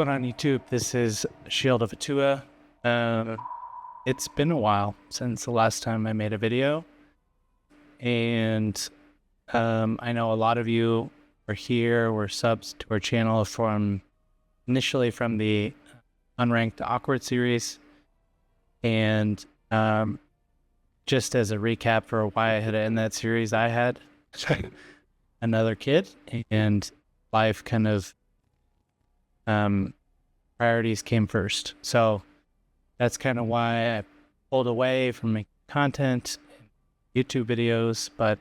going on YouTube? This is Shield of ATUA. It's been a while since the last time I made a video, and I know a lot of you are here, were subs to our channel initially from the Unranked Awkward series, and just as a recap for why I had to end that series, I had another kid, and life kind of priorities came first. So that's kind of why I pulled away from making content, YouTube videos. But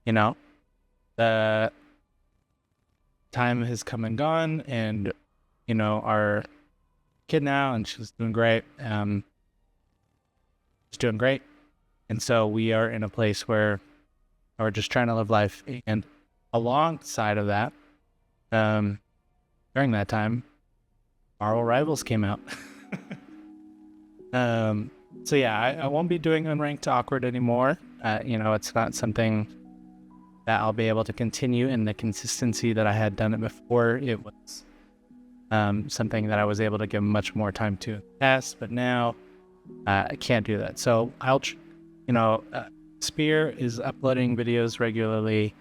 you know, the time has come and gone, and you know, our kid now, and she's doing great. She's doing great, and so we are in a place where we're just trying to live life. And alongside of that, during that time, Marvel Rivals came out. So yeah, I won't be doing Unranked Awkward anymore. You know, it's not something that I'll be able to continue in the consistency that I had done it before. It was something that I was able to give much more time to in the past, but now I can't do that. So Spear is uploading videos regularly.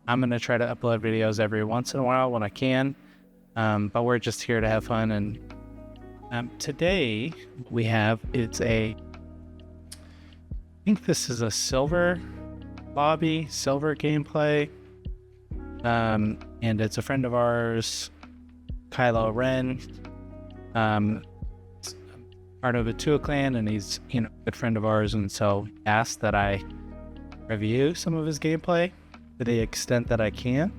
I'm going to try to upload videos every once in a while when I can. But we're just here to have fun. And today we have, I think this is a silver lobby, silver gameplay. And it's a friend of ours, Kil0Ren, part of a ATUA clan, and he's, a good friend of ours. And so he asked that I review some of his gameplay to the extent that I can.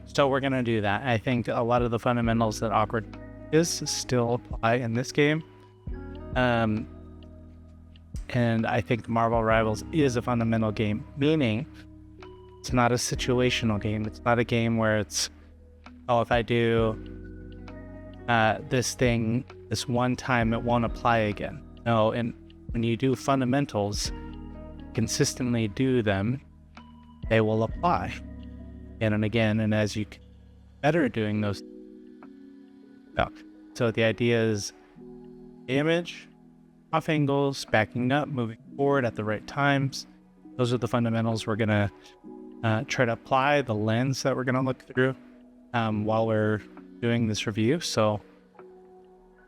So we're going to do that. I think a lot of the fundamentals that Awkward is still apply in this game. And I think Marvel Rivals is a fundamental game, meaning it's not a situational game. It's not a game where it's, if I do this thing this one time, it won't apply again. No, and when you do fundamentals, consistently do them, they will apply again and again, and as you get better at doing those. So the idea is damage, off angles, backing up, moving forward at the right times. Those are the fundamentals we're gonna try to apply, the lens that we're gonna look through while we're doing this review. So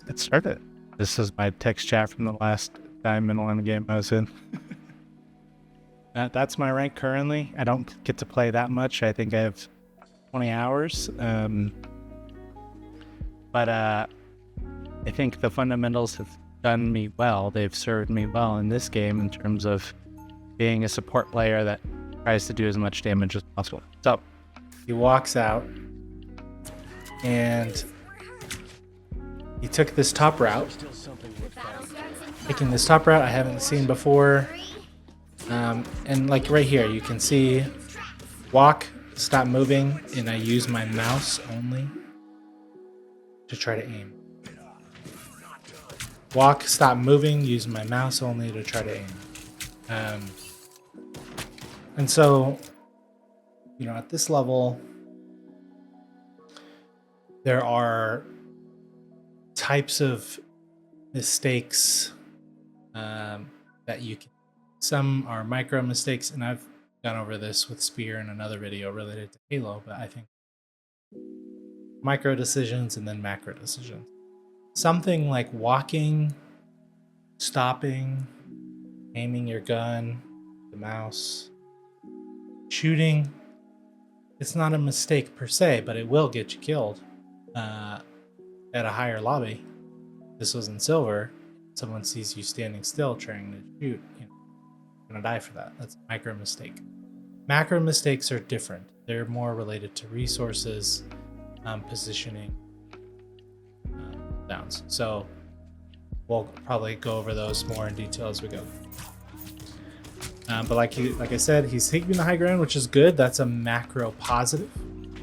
let's start it. This is my text chat from the last Diamond One game I was in. That's my rank currently. I don't get to play that much. I think I have 20 hours. But I think the fundamentals have done me well. They've served me well in this game in terms of being a support player that tries to do as much damage as possible. So he walks out and he took this top route. Taking this top route I haven't seen before. And like right here, you can see walk, stop moving, and I use my mouse only to try to aim. Walk, stop moving, use my mouse only to try to aim. And so, at this level, there are types of mistakes that you can. Some are micro mistakes, and I've gone over this with Spear in another video related to Halo, but I think micro decisions and then macro decisions. Something like walking, stopping, aiming your gun, the mouse, shooting. It's not a mistake per se, but it will get you killed at a higher lobby. This was in silver. Someone sees you standing still trying to shoot, you're gonna die for that. That's a micro mistake. Macro mistakes are different. They're more related to resources, positioning, downs. So we'll probably go over those more in detail as we go. But like I said, he's taking the high ground, which is good. That's a macro positive.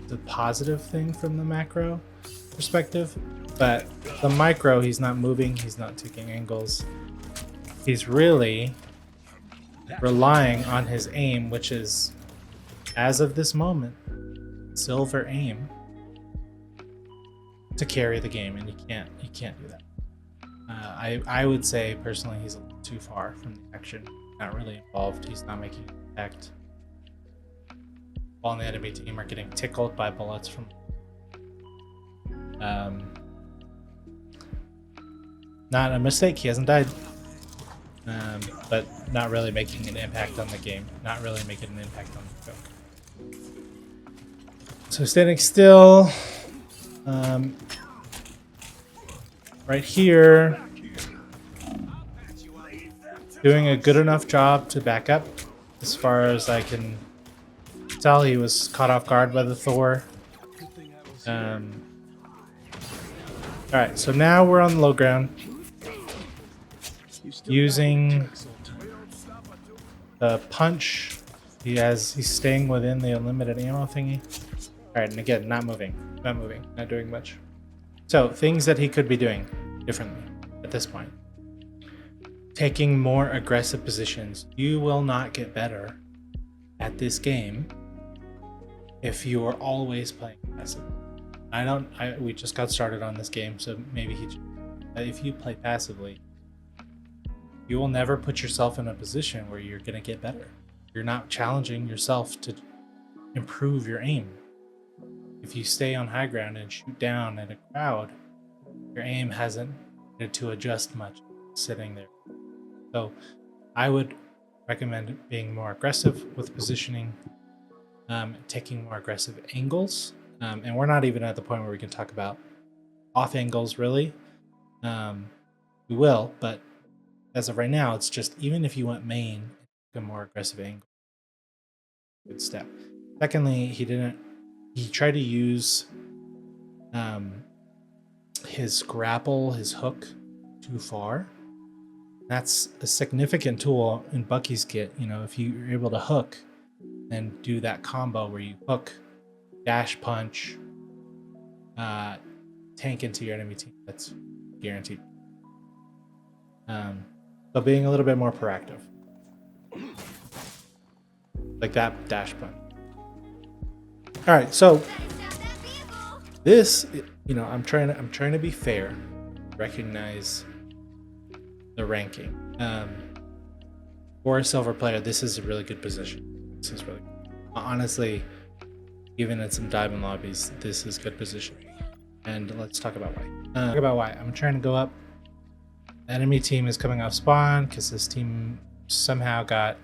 It's a positive thing from the macro perspective. But the micro, he's not moving. He's not taking angles. He's really relying on his aim, which is, as of this moment, silver aim. to carry the game, and you can't do that. I would say personally he's a little too far from the action. Not really involved. He's not making an impact. All on the enemy team are getting tickled by bullets from. Not a mistake. He hasn't died. But not really making an impact on the game. Not really making an impact on the show. So standing still. Right here. Doing a good enough job to back up. As far as I can tell, he was caught off guard by the Thor. Alright, so now we're on the low ground. Using the punch. He's staying within the unlimited ammo thingy. Alright, and again, not moving, not doing much. So, things that he could be doing differently at this point. Taking more aggressive positions. You will not get better at this game if you are always playing passive. We just got started on this game, so maybe if you play passively, you will never put yourself in a position where you're going to get better. You're not challenging yourself to improve your aim. If you stay on high ground and shoot down at a crowd, your aim hasn't needed to adjust much sitting there. So I would recommend being more aggressive with positioning, taking more aggressive angles. And we're not even at the point where we can talk about off angles, really. We will, but as of right now, it's just even if you went main, a more aggressive angle. Good step. Secondly, he tried to use his grapple, his hook, too far. That's a significant tool in Bucky's kit. You know, if you're able to hook and do that combo where you hook, dash punch, tank into your enemy team, that's guaranteed. So being a little bit more proactive. Like that dash punch. Alright, so this, you know, I'm trying to be fair, recognize the ranking. For a silver player, this is a really good position. This is really good. Honestly, even in some diamond lobbies, this is good position. And let's talk about why. I'm trying to go up. The enemy team is coming off spawn because this team somehow got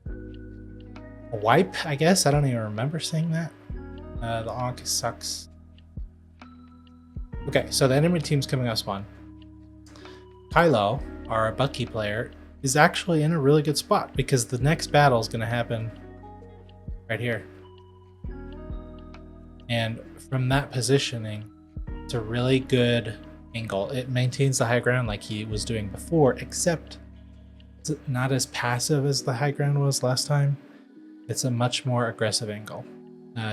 a wipe, I guess. I don't even remember saying that. The Onk sucks. Okay, so the enemy team's coming off spawn. Kil0Ren, our Bucky player, is actually in a really good spot because the next battle is going to happen right here. And from that positioning, it's a really good angle. It maintains the high ground like he was doing before, except it's not as passive as the high ground was last time. It's a much more aggressive angle.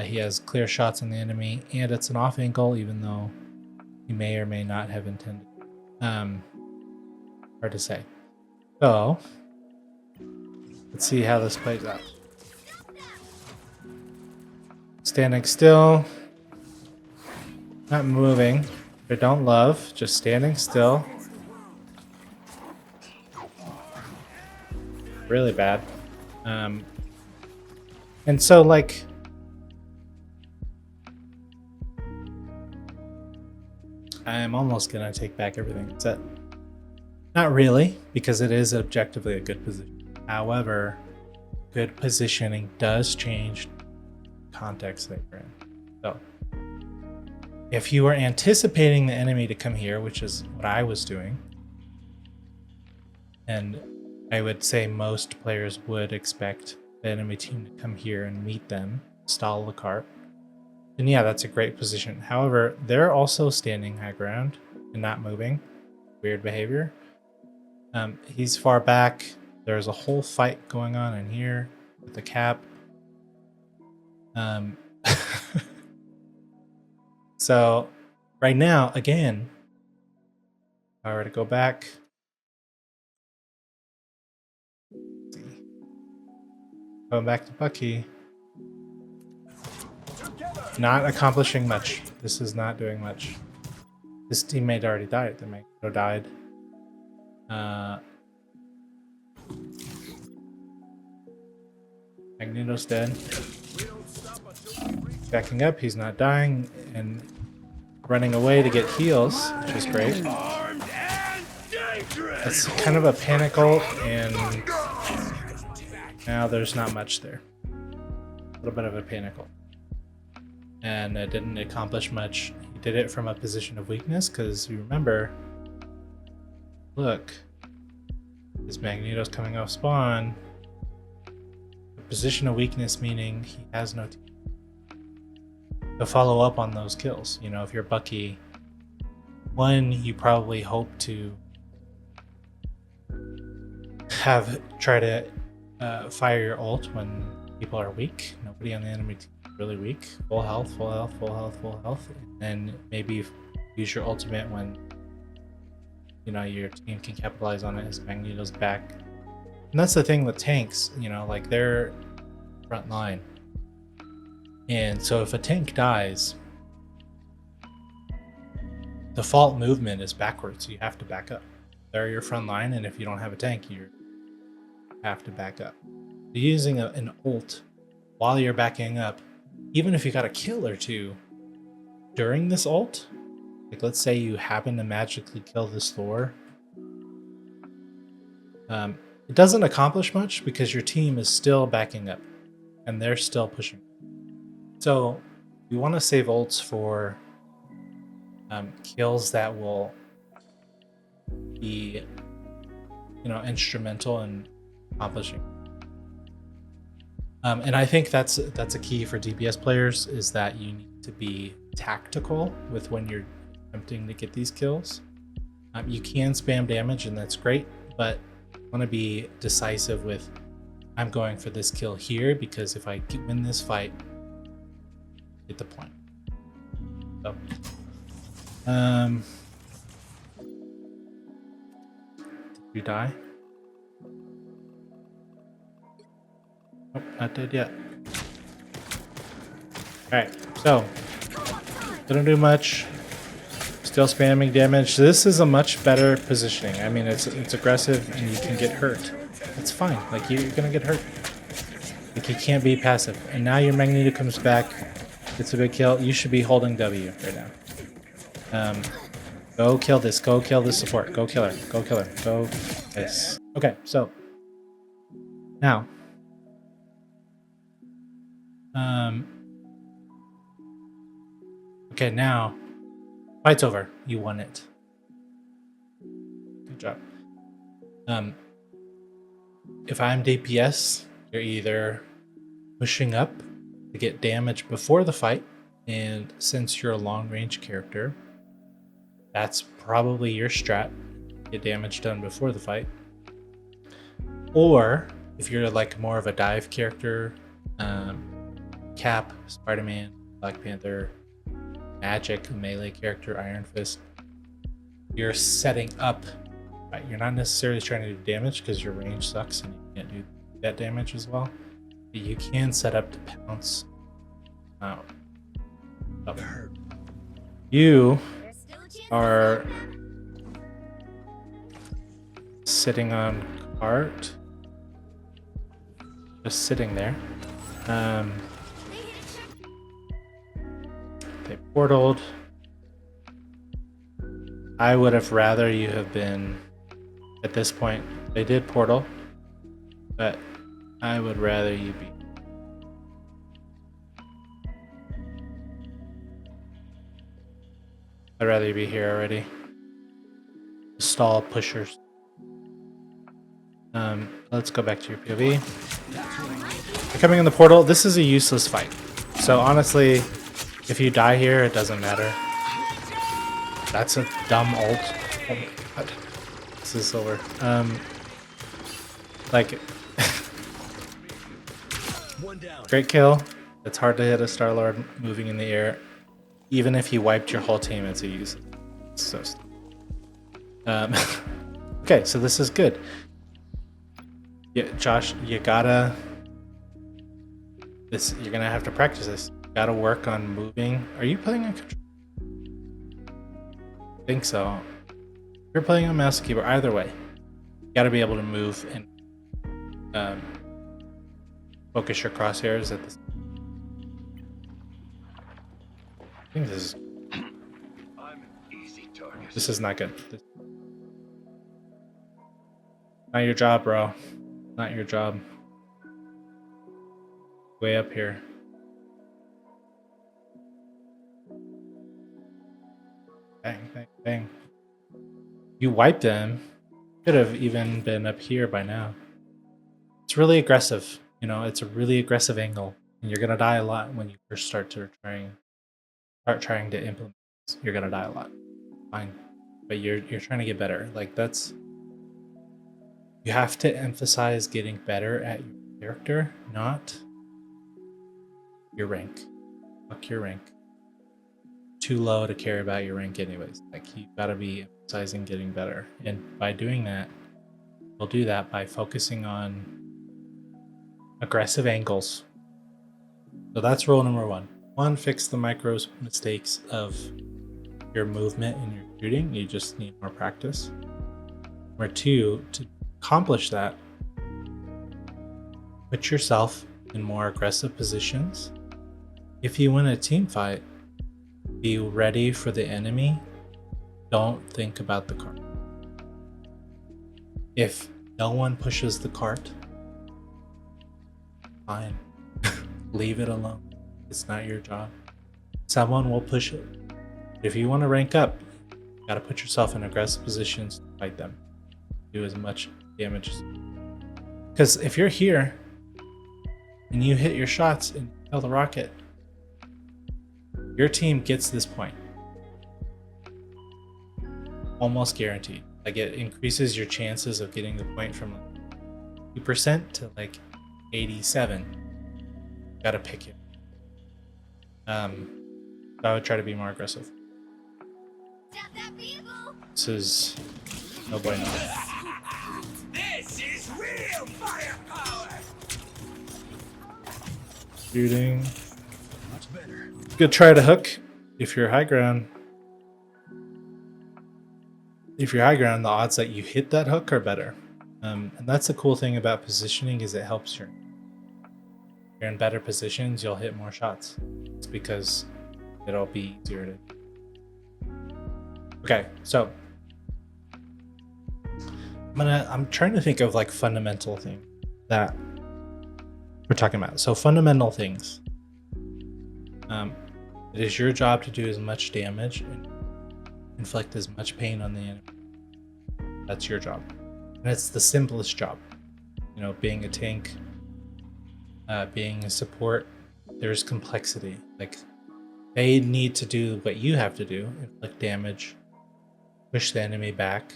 He has clear shots on the enemy, and it's an off angle, even though he may or may not have intended. Hard to say. So, let's see how this plays out. Standing still. Not moving. I don't love. Just standing still. Really bad. And so, like... I'm almost going to take back everything I said. Not really, because it is objectively a good position. However, good positioning does change context that you're in. So, if you were anticipating the enemy to come here, which is what I was doing, and I would say most players would expect the enemy team to come here and meet them, stall the cart, then yeah, that's a great position. However, they're also standing high ground and not moving. Weird behavior. He's far back. There's a whole fight going on in here with the cap. So right now, again, if I were to go back, going back to Bucky, not accomplishing much. This is not doing much. his teammate already died. The Magneto died. Magneto's dead. Backing up, he's not dying, and running away to get heals, which is great. It's kind of a panic ult, and now there's not much there. A little bit of a panic ult. And it didn't accomplish much. He did it from a position of weakness, because you remember, look, his Magneto's coming off spawn. A position of weakness meaning he has no team to follow up on those kills. You know, if you're Bucky, one, you probably hope to try to fire your ult when people are weak. Nobody on the enemy team is really weak. Full health, full health, full health, full health. And then maybe use your ultimate when, you know, your team can capitalize on it as Magneto's back. And that's the thing with tanks, you know, like they're front line. And so if a tank dies, default movement is backwards. So you have to back up. They're your front line, and if you don't have a tank, you have to back up. Using an ult while you're backing up, even if you got a kill or two during this ult, like let's say you happen to magically kill this Thor, it doesn't accomplish much because your team is still backing up and they're still pushing. So you want to save ults for kills that will be, you know, instrumental in accomplishing. And I think that's a key for DPS players, is that you need to be tactical with when you're attempting to get these kills. You can spam damage, and that's great, but you want to be decisive with, I'm going for this kill here because if I win this fight, get the point. So, did you die? Nope, not dead yet. Alright, so didn't do much. Still spamming damage. This is a much better positioning. I mean, it's aggressive and you can get hurt. It's fine. Like, you're gonna get hurt. Like, you can't be passive. And now your Magneto comes back. It's a big kill. You should be holding W right now. Go kill this. Go kill this support. Go kill her. Go kill her. Go this. Okay, so now okay, now fight's over. You won it. Good job. If I'm DPS, you're either pushing up to get damage before the fight, and since you're a long-range character, that's probably your strat. Get damage done before the fight. Or if you're like more of a dive character, Cap, Spider-Man, Black Panther, Magic, a melee character, Iron Fist, you're setting up, right? You're not necessarily trying to do damage because your range sucks and you can't do that damage as well. But you can set up to pounce out. Oh. You are sitting on cart, just sitting there. They portaled. I would have rather you have been at this point. They did portal, but I would rather you be. I'd rather you be here already. Stall pushers. Let's go back to your POV. You're coming in the portal. This is a useless fight. So honestly, if you die here, it doesn't matter. That's a dumb ult. Oh my god. This is over. Like, great kill. It's hard to hit a Star-Lord moving in the air. Even if he wiped your whole team, it's a use. It's so stupid. Okay, so this is good. Yeah, Josh, you gotta. You're gonna have to practice this. You gotta work on moving. Are you playing on control? think so. If you're playing on mouse and keyboard, either way, you got to be able to move and focus your crosshairs at the. I think this is not good. Not your job, bro. Not your job. Way up here. Bang, bang, bang. You wiped them. Could have even been up here by now. It's really aggressive. You know, it's a really aggressive angle. And you're gonna die a lot when you first start trying to implement this. You're gonna die a lot. Fine. But you're trying to get better. Like that's, you have to emphasize getting better at your character, not your rank. Fuck your rank. Too low to care about your rank anyways. Like you gotta be emphasizing getting better. And by doing that, we'll do that by focusing on aggressive angles. So that's rule number one. One, fix the micro mistakes of your movement and your shooting. You just need more practice. Number two, to accomplish that, put yourself in more aggressive positions. If you win a team fight, be ready for the enemy. Don't think about the cart. If no one pushes the cart, fine. Leave it alone. It's not your job. Someone will push it. If you want to rank up, you gotta put yourself in aggressive positions to fight them. Do as much damage as you can. Because if you're here and you hit your shots and kill the rocket, your team gets this point. Almost guaranteed. Like it increases your chances of getting the point from like 2% to like 87. You gotta pick it. I would try to be more aggressive. This is no bueno. This is real firepower. Shooting. Much better. Good try to hook if you're high ground. If you're high ground, the odds that you hit that hook are better. And that's the cool thing about positioning is it helps you. If you're in better positions, you'll hit more shots. It's because it'll be easier to. Okay, so I'm trying to think of like fundamental things that we're talking about. So fundamental things. It is your job to do as much damage and inflict as much pain on the enemy. That's your job. And it's the simplest job. You know, being a tank, being a support, there's complexity. Like they need to do what you have to do, inflict damage, push the enemy back,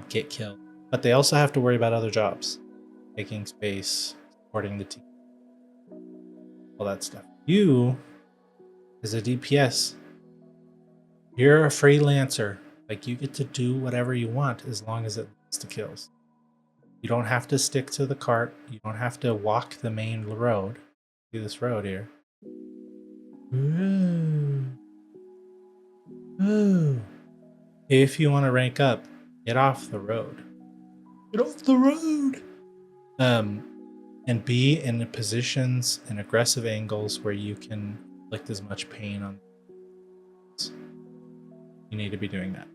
get killed. But they also have to worry about other jobs, taking space, supporting the team, all that stuff. You, as a DPS, you're a freelancer. Like you get to do whatever you want as long as it leads to kills. You don't have to stick to the cart. You don't have to walk the main road. See this road here. Ooh. If you want to rank up, get off the road. Get off the road. And be in positions and aggressive angles where you can inflict as much pain on. You need to be doing that.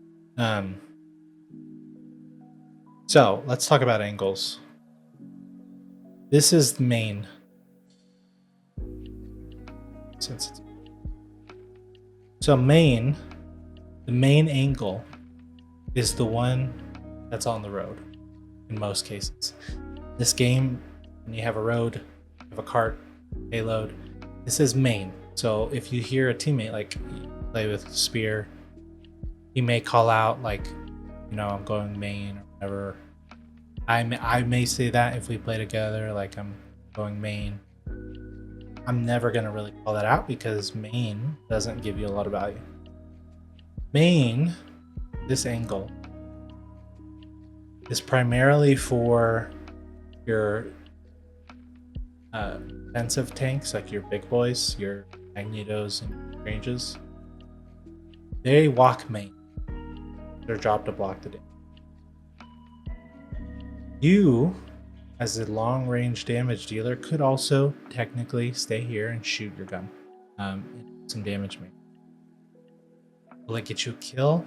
So let's talk about angles. This is the main. So the main angle is the one that's on the road in most cases. This game, when you have a road, you have a cart, payload, this is main. So if you hear a teammate like play with spear, he may call out like, you know, I'm going main or whatever. I may say that if we play together, like I'm going main. I'm never gonna really call that out because main doesn't give you a lot of value. Main, this angle, is primarily for your defensive tanks, like your big boys, your Magnetos and ranges. They walk main. Their job to block the damage. You, as a long-range damage dealer, could also technically stay here and shoot your gun. And some damage made. Will it get you a kill?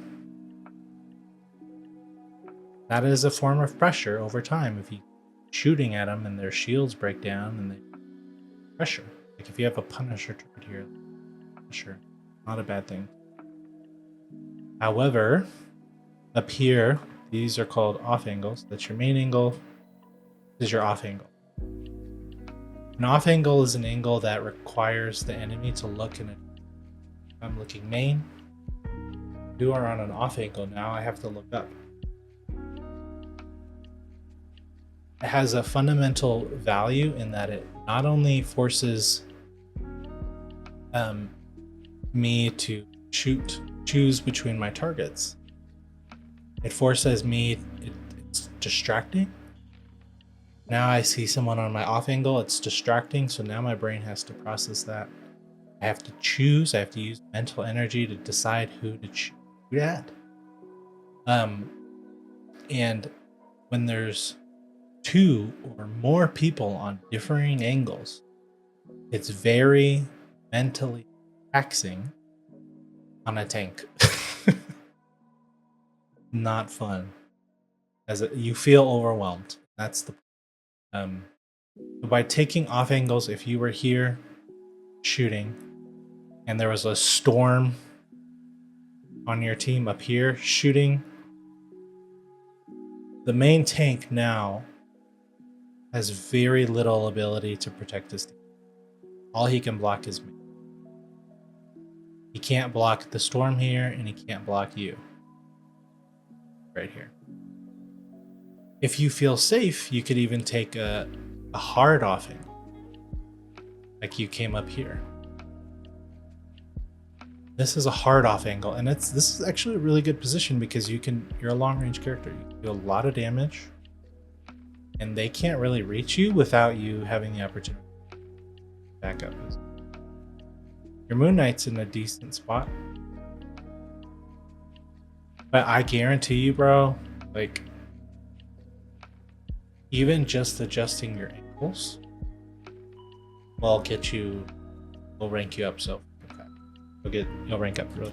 That is a form of pressure over time. If you shooting at them and their shields break down and they pressure. Like if you have a Punisher turret here, sure, not a bad thing. However, up here, these are called off angles. That's your main angle. This is your off angle. An off angle is an angle that requires the enemy to look in it. If I'm looking main, you are on an off angle. Now I have to look up. It has a fundamental value in that it not only forces me to choose between my targets, it forces me, it's distracting. Now I see someone on my off angle, it's distracting, so now my brain has to process that. I have to choose, I have to use mental energy to decide who to shoot at. And when there's two or more people on differing angles, it's very mentally taxing on a tank. Not fun. You feel overwhelmed. That's the by taking off angles, if you were here shooting and there was a storm on your team up here shooting, the main tank now has very little ability to protect his team. All he can block is me. He can't block the storm here, and he can't block you. Right here. If you feel safe, you could even take a hard off angle. Like you came up here. This is a hard off angle, and this is actually a really good position because you're a long range character. You can do a lot of damage, and they can't really reach you without you having the opportunity to back up. Your Moon Knight's in a decent spot. But I guarantee you, bro, like, even just adjusting your ankles will rank you up so you'll rank up really.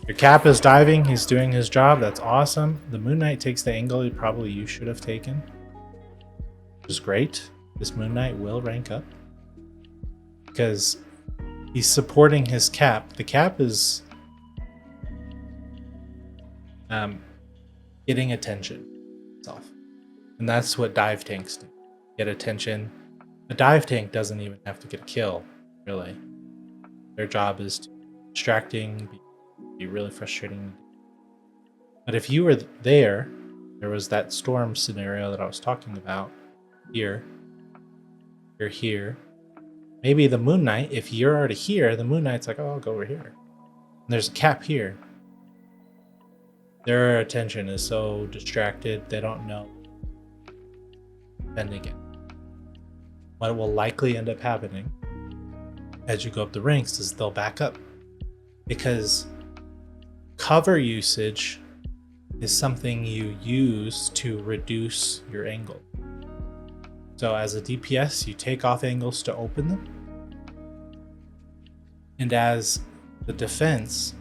Your Cap is diving, he's doing his job, that's awesome. The Moon Knight takes the angle you should have taken, which is great. This Moon Knight will rank up because he's supporting his Cap. The Cap is getting attention itself, and that's what dive tanks do. Get attention. A dive tank doesn't even have to get a kill, really. Their job is to distracting, be really frustrating. But if you were there was that storm scenario that I was talking about. Here, you're here. Maybe the Moon Knight, if you're already here, the Moon Knight's like, oh, I'll go over here. And there's a Cap here. Their attention is so distracted, they don't know defending it. What will likely end up happening as you go up the ranks is they'll back up, because cover usage is something you use to reduce your angle. So as a DPS, you take off angles to open them, and as the defense,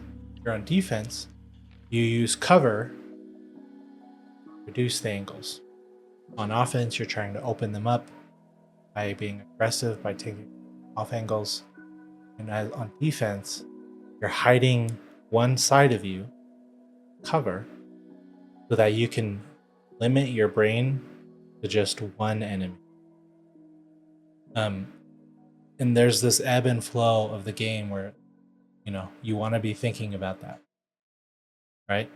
you're on defense, you use cover to reduce the angles. On offense, you're trying to open them up by being aggressive, by taking off angles. And on defense, you're hiding one side of you, cover, so that you can limit your brain to just one enemy. And there's this ebb and flow of the game where, you want to be thinking about that, right?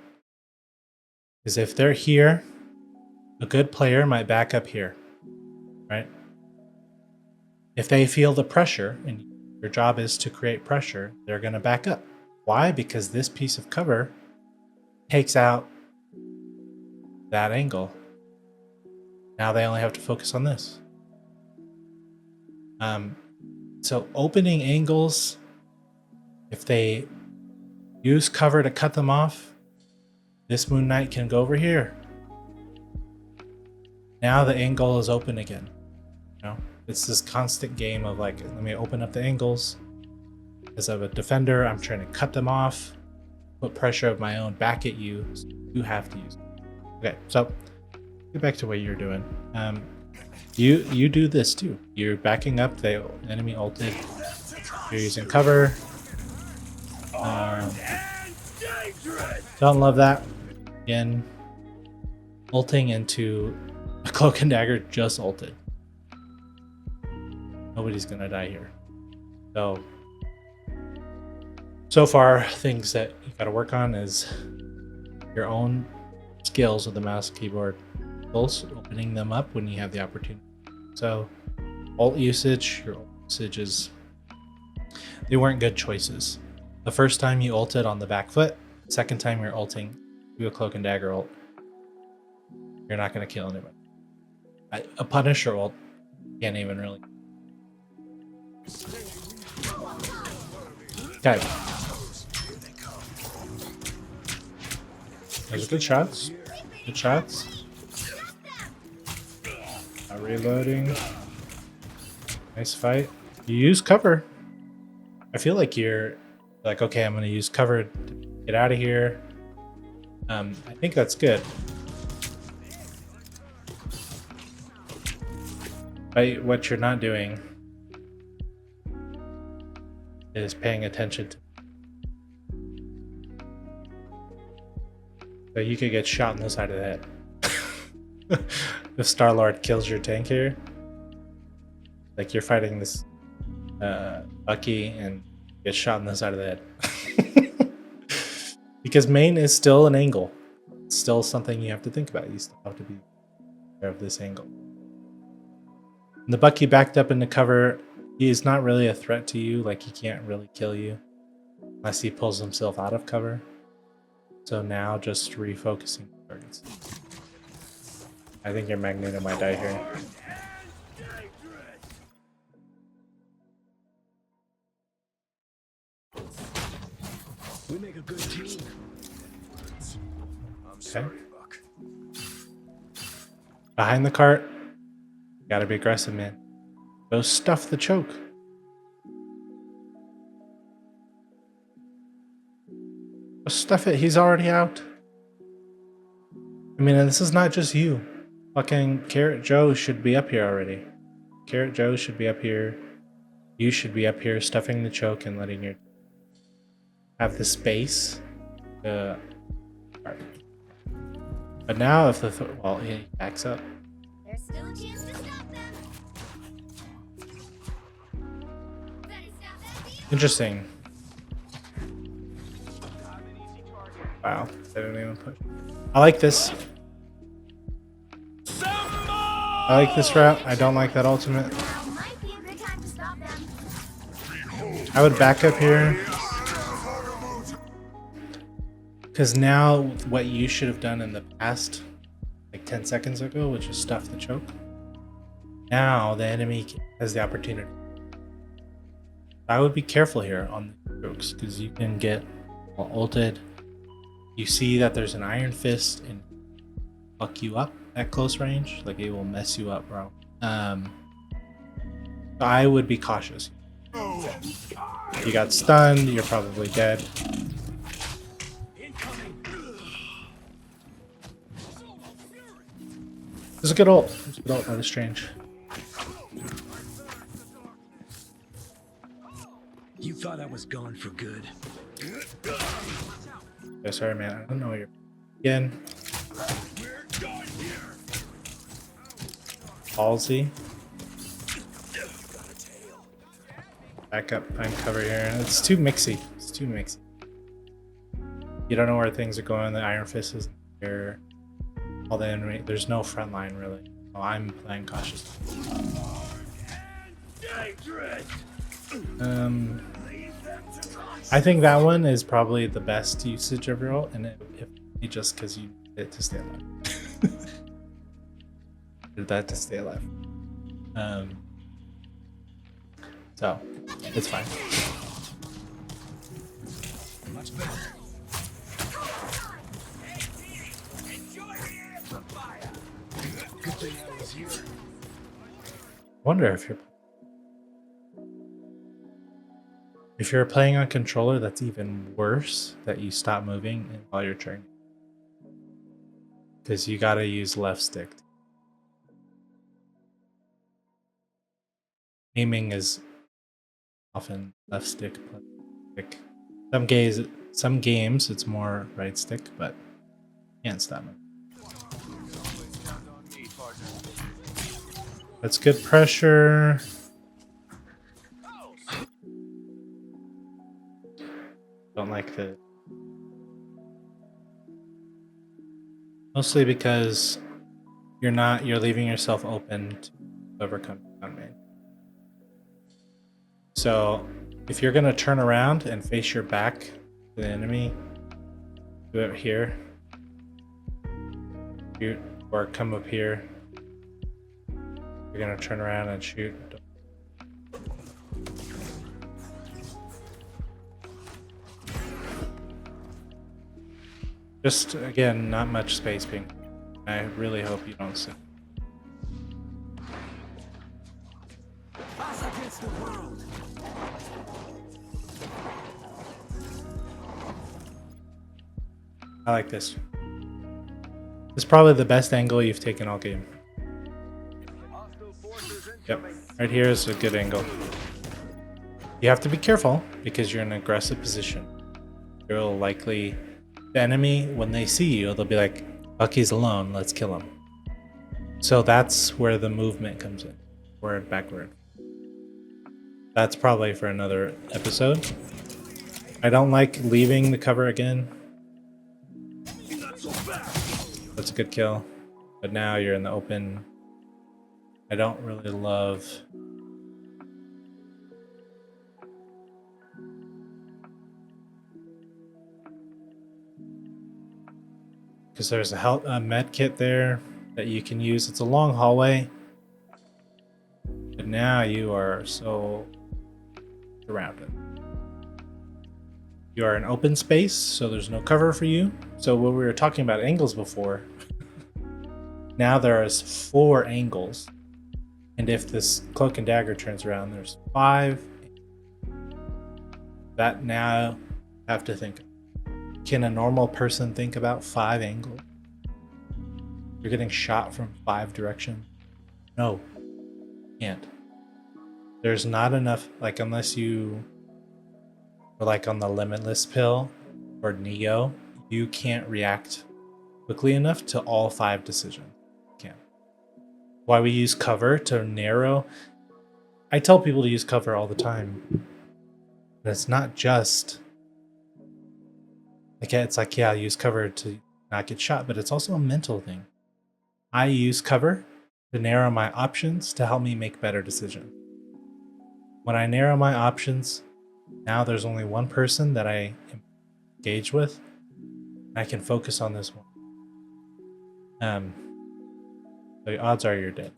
Because if they're here, a good player might back up here, right? If they feel the pressure and your job is to create pressure, they're going to back up. Why? Because this piece of cover takes out that angle. Now they only have to focus on this. So opening angles If they use cover to cut them off, this Moon Knight can go over here. Now the angle is open again. You know, it's this constant game of like, let me open up the angles. As I'm a defender, I'm trying to cut them off, put pressure of my own back at you. So you have to use it. Okay, so get back to what you're doing. You do this too. You're backing up. The enemy ulted. You're using cover. Don't love that. Again, ulting into a cloak and dagger just ulted. Nobody's gonna die here. So far, things that you gotta work on is your own skills with the mouse and keyboard. Skills, opening them up when you have the opportunity. So, ult usage, your ult usages, they weren't good choices. The first time you ulted on the back foot, second time you're ulting, do a cloak and dagger ult. You're not gonna kill anybody. A Punisher ult can't even really. Okay. Those are good shots. Good shots. Reloading. Nice fight. You use cover. I feel like you're like, okay, I'm going to use cover to get out of here. I think that's good. But what you're not doing is paying attention to. So you could get shot in the side of the head. If Star-Lord kills your tank here, like you're fighting this Bucky and get shot in the side of the head. Because main is still an angle. It's still something you have to think about. You still have to be aware of this angle. And the Bucky backed up into cover. He is not really a threat to you. Like, he can't really kill you unless he pulls himself out of cover. So now just refocusing targets. I think your Magneto might die here. We make a good team. I'm sorry, Buck. Behind the cart. Gotta be aggressive, man. Go stuff the choke. Go stuff it. He's already out. I mean, and this is not just you. Fucking Carrot Joe should be up here already. Carrot Joe should be up here. You should be up here stuffing the choke and letting your have the space. Right. But now if the well, he backs up. There's still a chance to stop them. Better stop that deal. Interesting. Wow, they didn't even push. I like this. I like this route. I don't like that ultimate. Now might be a good time to stop them. I would back up here. Because now what you should have done in the past, like 10 seconds ago, which is stuff the choke. Now the enemy has the opportunity. I would be careful here on the chokes because you can get ulted. You see that there's an Iron Fist and fuck you up at close range. Like, it will mess you up, bro. I would be cautious. You got stunned, you're probably dead. This is a good ult. It's a good ult, that is strange. You thought I was gone for good. Oh, sorry, man. I don't know where you're. Again. Halsey. Back up, find cover here. It's too mixy. It's too mixy. You don't know where things are going. The Iron Fist is here. All the enemy. There's no front line really. Oh, I'm playing cautiously. I think that one is probably the best usage of your ult, and it just because you need it to stay alive. Did that to stay alive. So it's fine. Much better. Enjoy the amplifier. Good thing I was here. I wonder if you're playing on controller, that's even worse that you stop moving while you're training. Because you gotta use left stick. Aiming is often left stick, plus stick. Some games it's more right stick, but can't stop it. That's good pressure. Don't like the mostly because you're leaving yourself open to overcome down main. So if you're gonna turn around and face your back to the enemy, do it here. Shoot, or come up here. You're gonna turn around and shoot. Just again, not much space being. I really hope you don't see. Us against the world. I like this. This is probably the best angle you've taken all game. Yep, right here is a good angle. You have to be careful because you're in an aggressive position. You'll likely, the enemy, when they see you, they'll be like, Bucky's alone, let's kill him. So that's where the movement comes in. Forward, backward. That's probably for another episode. I don't like leaving the cover again. That's a good kill. But now you're in the open. I don't really love... because there's a med kit there that you can use. It's a long hallway. But now you are so surrounded. You are in open space, so there's no cover for you. So when we were talking about angles before, now there is 4 angles. And if this cloak and dagger turns around, there's 5. That now I have to think. Can a normal person think about 5 angles? You're getting shot from 5 directions? No. Can't. There's not enough, like, unless you are like on the limitless pill or Neo, you can't react quickly enough to all 5 decisions. Can't. Why we use cover to narrow. I tell people to use cover all the time. And it's not just like, it's like, yeah, use cover to not get shot, but it's also a mental thing. I use cover to narrow my options to help me make better decisions. When I narrow my options, now there's only one person that I engage with. I can focus on this one. The odds are you're dead.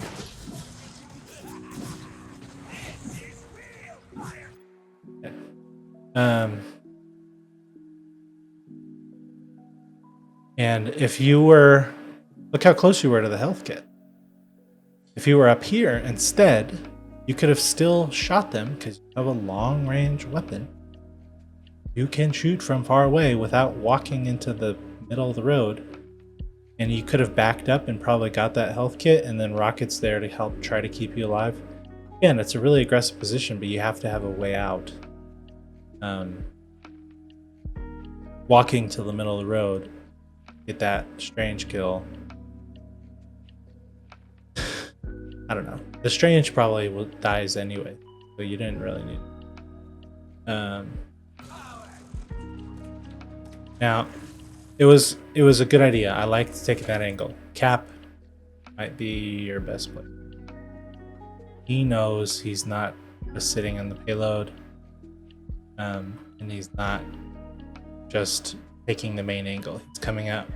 And if you were, look how close you were to the health kit. If you were up here instead, you could have still shot them because you have a long range weapon. You can shoot from far away without walking into the middle of the road. And you could have backed up and probably got that health kit, and then rockets there to help try to keep you alive. Again, it's a really aggressive position, but you have to have a way out. Walking to the middle of the road, get that strange kill. I don't know. The strange probably dies anyway, so you didn't really need it. Now, it was a good idea. I liked taking that angle. Cap might be your best play. He knows he's not just sitting in the payload, and he's not just taking the main angle. He's coming out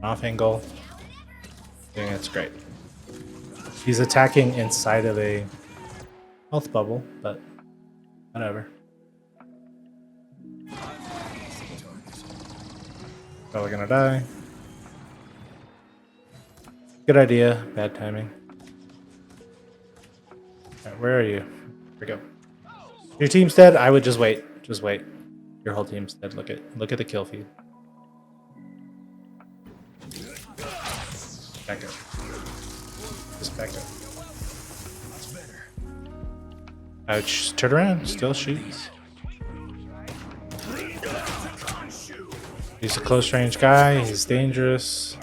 off angle. I think that's great. He's attacking inside of a health bubble, but whatever. Probably gonna die. Good idea. Bad timing. Alright, where are you? Here we go. Your team's dead? I would just wait. Just wait. Your whole team's dead. Look at the kill feed. Back up. Just back up. Ouch. Turn around. Still shoots. He's a close range guy. He's dangerous.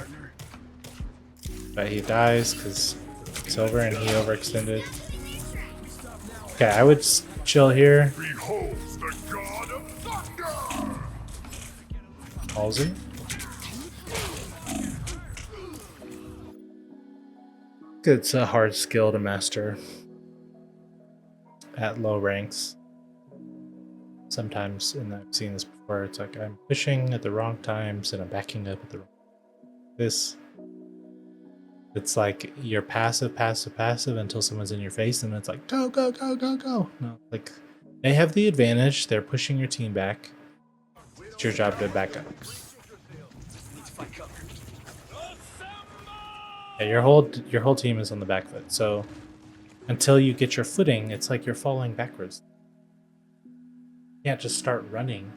But he dies because it's over and he overextended. Okay, I would chill here. Beholds the god of thunder! Halsey. It's a hard skill to master at low ranks. Sometimes, and I've seen this before, it's like I'm pushing at the wrong times and I'm backing up at the wrong. It's like you're passive until someone's in your face and it's like go. No, like they have the advantage. They're pushing your team back. It's your job to back up. Yeah, your whole team is on the back foot. So until you get your footing, it's like you're falling backwards. You can't just start running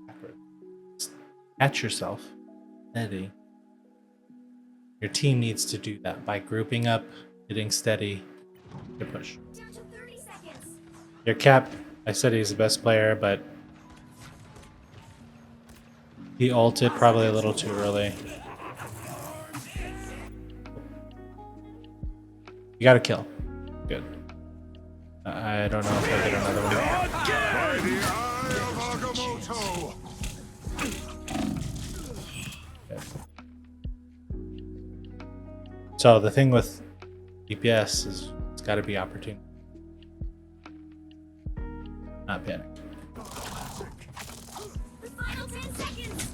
backwards. Just catch yourself. Steady. Your team needs to do that by grouping up, getting steady, to push. Down to 30 seconds. Your cap, I said he's the best player, but he ulted probably a little too early. You got to kill. Good. I don't know if I get another one. By the eye of Agamotto! So the thing with DPS is it's got to be opportune. Not panic. The final 10 seconds.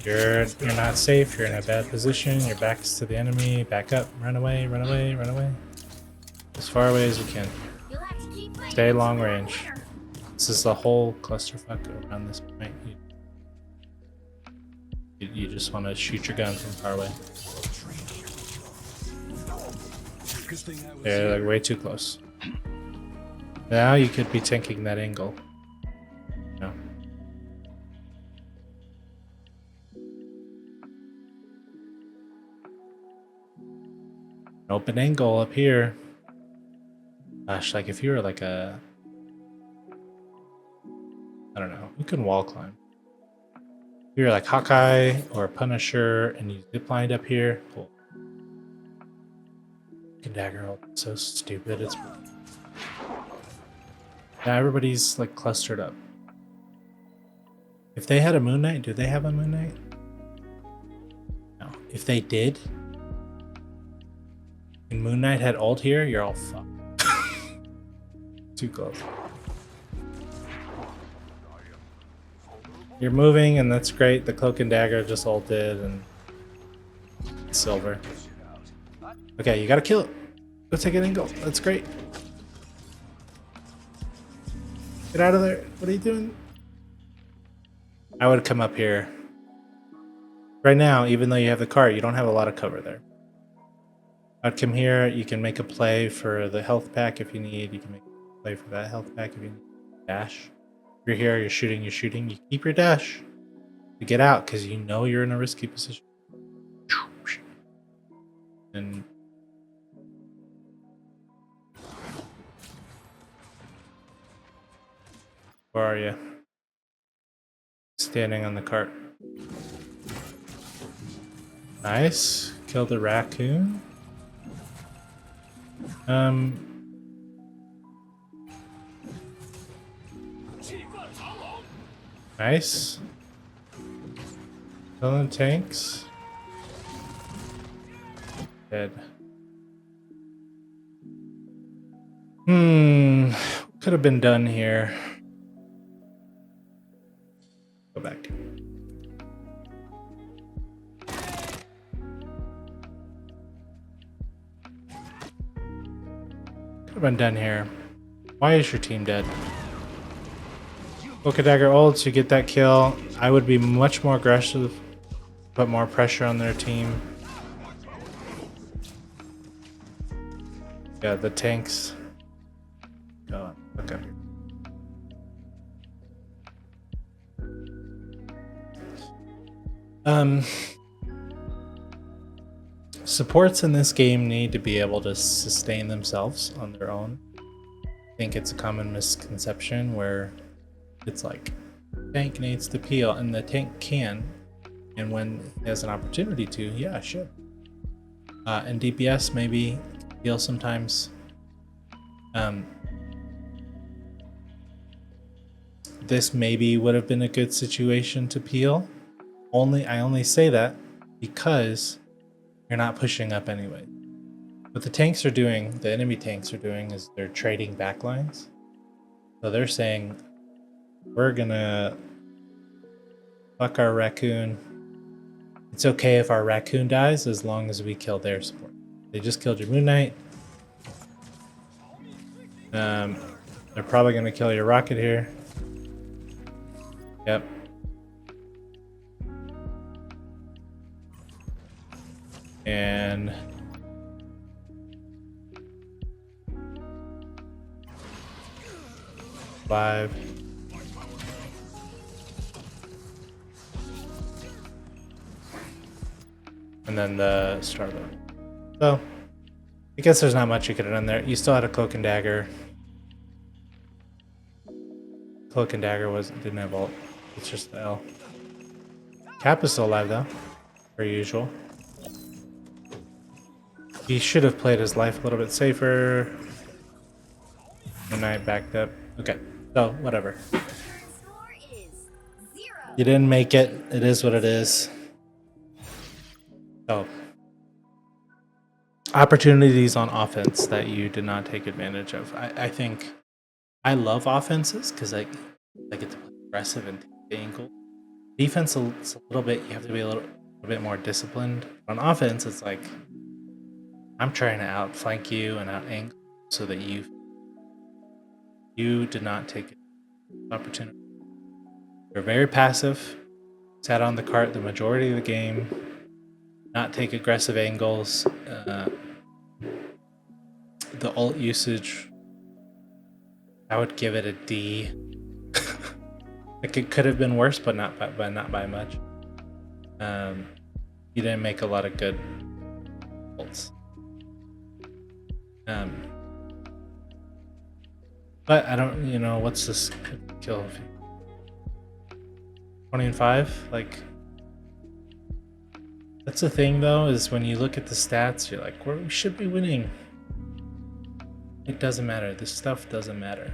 You're not safe. You're in a bad position. Your back's to the enemy. Back up. Run away. As far away as you can. You'll have to keep fighting Stay to long score a range. winner. This is the whole clusterfuck around this point. You just want to shoot your gun from far away. They're like way too close. Now you could be tanking that angle. No. An open angle up here. Gosh, like if you were like a... I don't know. You can wall climb. If you're like Hawkeye or Punisher and you ziplined up here, cool. Dagger ult. So stupid. It's yeah, everybody's like clustered up. If they had a Moon Knight, do they have a Moon Knight? No. If they did, and Moon Knight had ult here, you're all fucked. Too close. You're moving, and that's great. The Cloak and Dagger just ulted, and silver. Okay, you gotta kill it. Go take an angle. That's great. Get out of there. What are you doing? I would come up here. Right now, even though you have the cart, you don't have a lot of cover there. I'd come here. You can make a play for the health pack if you need. You can make a play for that health pack if you need. Dash. If you're here, you're shooting. You keep your dash to get out because you know you're in a risky position. And where are you? Standing on the cart. Nice. Killed the raccoon. Nice. Killing tanks. Dead. Could have been done here. Go back. Could have been done here. Why is your team dead? You Polka Dagger ults, you get that kill. I would be much more aggressive, put more pressure on their team. Yeah, the tanks. Go on. Okay. Supports in this game need to be able to sustain themselves on their own. I think it's a common misconception where it's like tank needs to peel, and the tank can, and when it has an opportunity to, yeah, sure. And DPS maybe peel sometimes. This maybe would have been a good situation to peel. I only say that because you're not pushing up anyway. What the tanks are doing, the enemy tanks are doing, is they're trading backlines. So they're saying, we're gonna fuck our raccoon. It's okay if our raccoon dies as long as we kill their support. They just killed your Moon Knight. They're probably gonna kill your rocket here. Yep. And five. And then the Starboard. So I guess there's not much you could have done there. You still had a Cloak and Dagger. Cloak and Dagger didn't have ult. It's just the L. Cap is still alive though, per usual. He should have played his life a little bit safer. And I backed up. Okay, so whatever. Current score is 0. You didn't make it. It is what it is. So, opportunities on offense that you did not take advantage of. I think I love offenses because I get to play aggressive and take the angle. Defense, it's a little bit. You have to be a little bit more disciplined. On offense, it's like I'm trying to outflank you and out angle so that you did not take opportunity. You're very passive. Sat on the cart the majority of the game. Not take aggressive angles. The ult usage, I would give it a D. Like it could have been worse, but not by much. You didn't make a lot of good ults. But I don't, what's this kill? 20 and 5, like. That's the thing, though, is when you look at the stats, you're like, we should be winning. It doesn't matter. This stuff doesn't matter.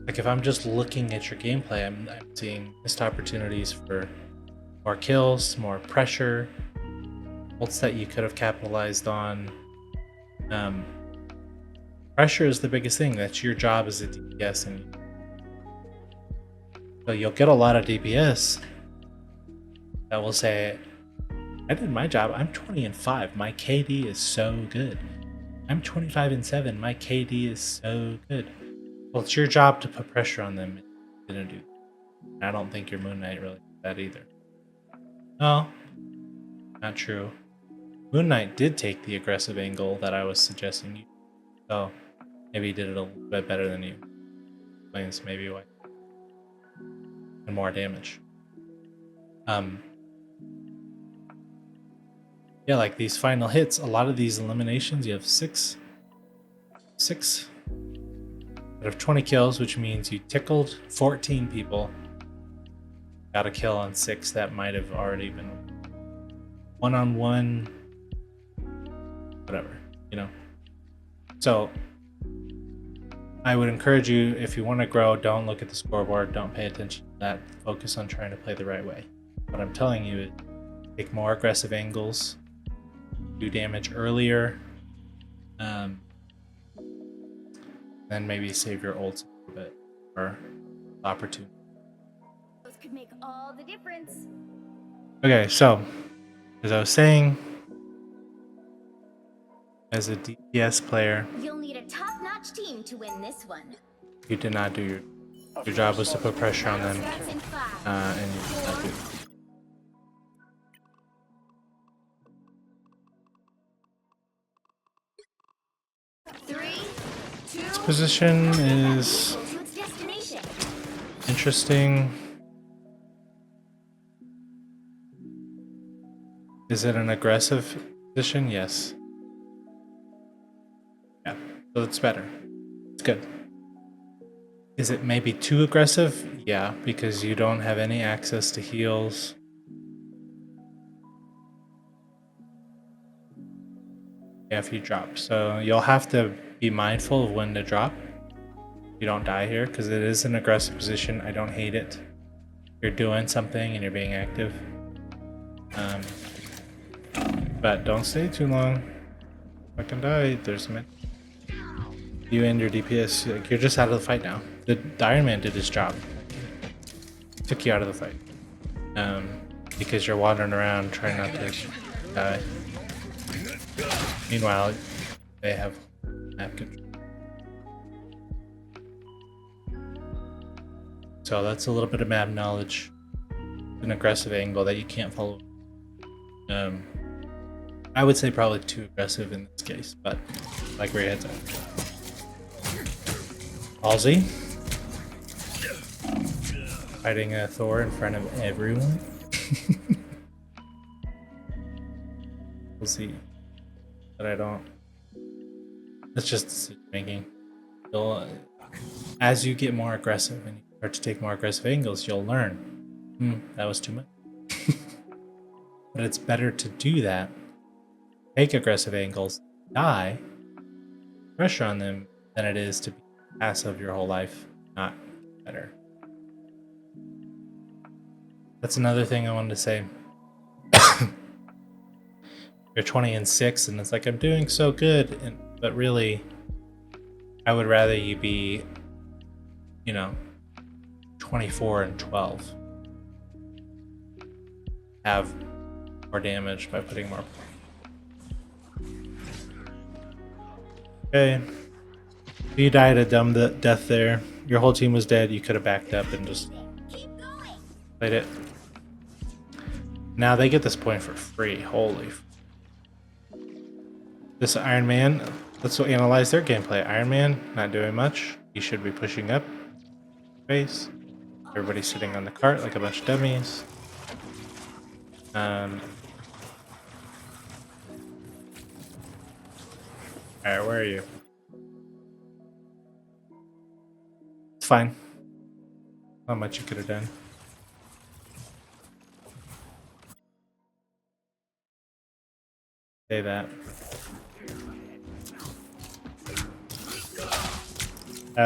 Like, if I'm just looking at your gameplay, I'm seeing missed opportunities for more kills, more pressure, ults that you could have capitalized on. Pressure is the biggest thing. That's your job as a DPS. And so you'll get a lot of DPS that will say, I did my job. I'm 20 and 5. My KD is so good. I'm 25 and 7. My KD is so good. Well, it's your job to put pressure on them. You didn't do that. I don't think your Moon Knight really did that either. No, not true. Moon Knight did take the aggressive angle that I was suggesting you. So maybe he did it a little bit better than you. Explains maybe why. And more damage. Yeah, like these final hits, a lot of these eliminations, you have six out of 20 kills, which means you tickled 14 people. Got a kill on 6 that might have already been one-on-one, whatever, So I would encourage you, if you want to grow, don't look at the scoreboard, don't pay attention to that, focus on trying to play the right way. What I'm telling you is take more aggressive angles, do damage earlier, then maybe save your ults a little bit for opportunity. Those could make all the difference. Okay, so as I was saying, as a DPS player, You'll need a top-notch team to win this one. you did not do your. Your job was to put pressure on them, Starts in 5, and you did not do that. 3, 2, This position is to its destination. interesting. Is it an aggressive position? Yes. Yeah, so it's better. It's good. Is it maybe too aggressive? Yeah, because you don't have any access to heals. Yeah, if you drop. So you'll have to be mindful of when to drop. You don't die here, because it is an aggressive position. I don't hate it. You're doing something and you're being active. But don't stay too long. Fucking die. There's a you and your DPS, like, you're just out of the fight now. The Iron Man did his job. Took you out of the fight. Because you're wandering around trying not to die. Meanwhile, they have map control. So that's a little bit of map knowledge. An aggressive angle that you can't follow. I would say probably too aggressive in this case, but like where your head's at. Halsey. Fighting a Thor in front of everyone. We'll see. But I don't. It's just decision making. As you get more aggressive and you start to take more aggressive angles, you'll learn. That was too much. But it's better to do that. Take aggressive angles, die, pressure on them, than it is to be passive your whole life. Not better. That's another thing I wanted to say. You're 20-6, and it's like, I'm doing so good, but really, I would rather you be, 24-12. Have more damage by putting more. Okay. You died a dumb death there. Your whole team was dead. You could have backed up and just played it. Now they get this point for free. Holy. This Iron Man, let's analyze their gameplay. Iron Man, not doing much. He should be pushing up. Base. Everybody's sitting on the cart like a bunch of dummies. Alright, where are you? It's fine. Not much you could have done. Say that.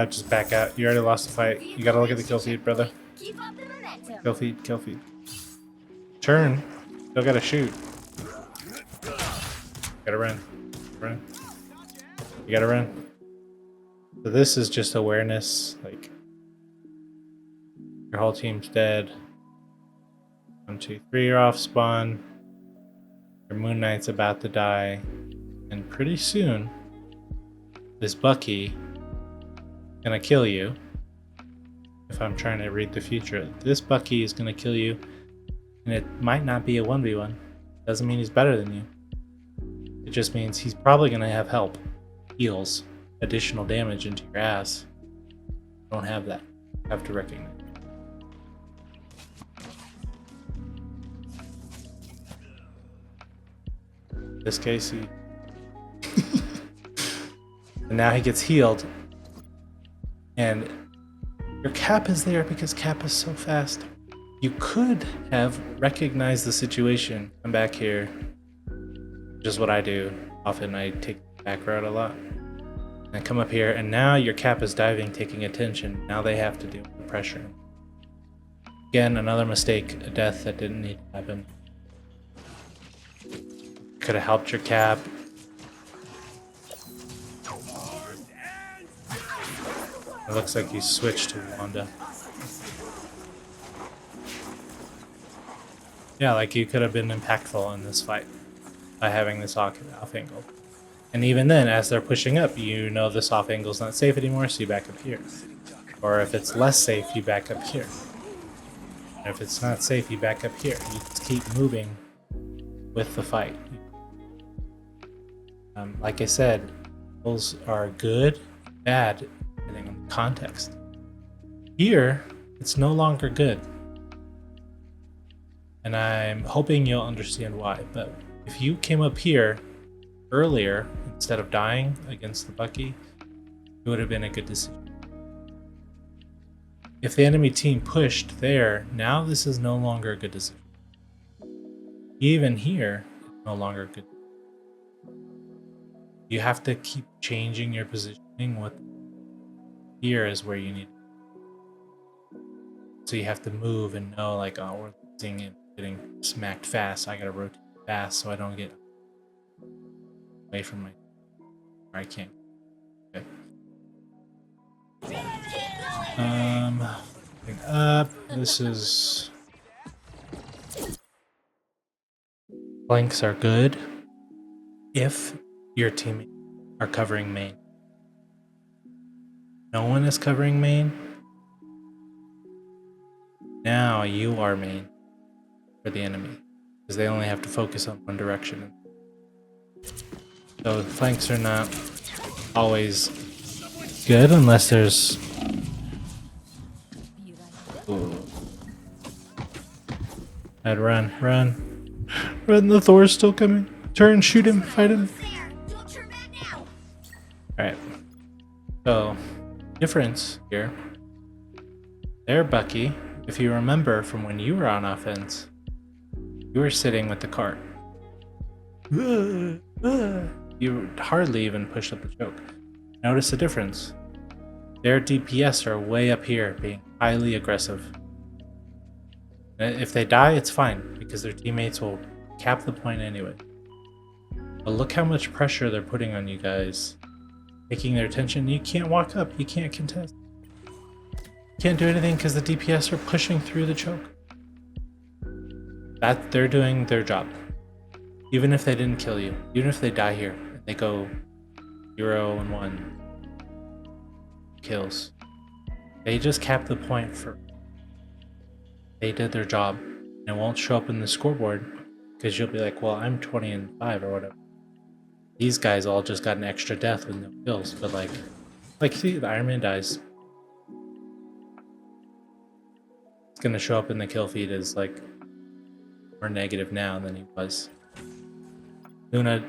Just back out. You already lost the fight. You gotta look at the kill feed, brother. Keep up the momentum. Kill feed, kill feed. Turn. Still gotta shoot. Gotta run. Run. You gotta run. So this is just awareness. Like, your whole team's dead. 1, 2, 3, you're off spawn. Your Moon Knight's about to die. And pretty soon, this Bucky gonna kill you. If I'm trying to read the future, this Bucky is gonna kill you, and it might not be a 1v1. Doesn't mean he's better than you. It just means he's probably gonna have help, heals, additional damage into your ass. Don't have that. You have to recognize. In this case, he and now he gets healed. And your cap is there because cap is so fast. You could have recognized the situation. Come back here. Which is what I do. Often I take the back route a lot. And come up here, and now your cap is diving, taking attention. Now they have to deal with the pressure. Again, another mistake, a death that didn't need to happen. Could have helped your cap. It looks like you switched to Wanda. Yeah, like you could have been impactful in this fight by having this off angle. And even then, as they're pushing up, you know this off angle's not safe anymore, so you back up here. Or if it's less safe, you back up here. And if it's not safe, you back up here. You just keep moving with the fight. Like I said, those are good, bad, depending on the context. Here, it's no longer good. And I'm hoping you'll understand why. But if you came up here earlier, instead of dying against the Bucky, it would have been a good decision. If the enemy team pushed there, now this is no longer a good decision. Even here, it's no longer good. You have to keep changing your positioning. What here is where you need. So you have to move and know, like, oh, we're losing it, getting smacked fast. I gotta rotate fast so I don't get away from my. Or I can't. Okay. Up. This is. Flanks are good if your teammates are covering main. No one is covering main. Now you are main for the enemy because they only have to focus on one direction. So flanks are not always good unless there's. Ooh. I'd run. Run, the Thor's still coming. Turn, shoot him, fight him. Alright. So, difference here. There, Bucky. If you remember from when you were on offense, you were sitting with the cart. You hardly even pushed up the choke. Notice the difference. Their DPS are way up here, being highly aggressive. If they die, it's fine, because their teammates will cap the point anyway. But look how much pressure they're putting on you guys. Taking their attention. You can't walk up. You can't contest. You can't do anything because the DPS are pushing through the choke. That they're doing their job. Even if they didn't kill you. Even if they die here. They go 0 and 1 kills. They just cap the point for. They did their job. And it won't show up in the scoreboard because you'll be like, well, I'm 20 and 5 or whatever. These guys all just got an extra death with no kills, but like see, the Iron Man dies. It's gonna show up in the kill feed as like more negative now than he was. Luna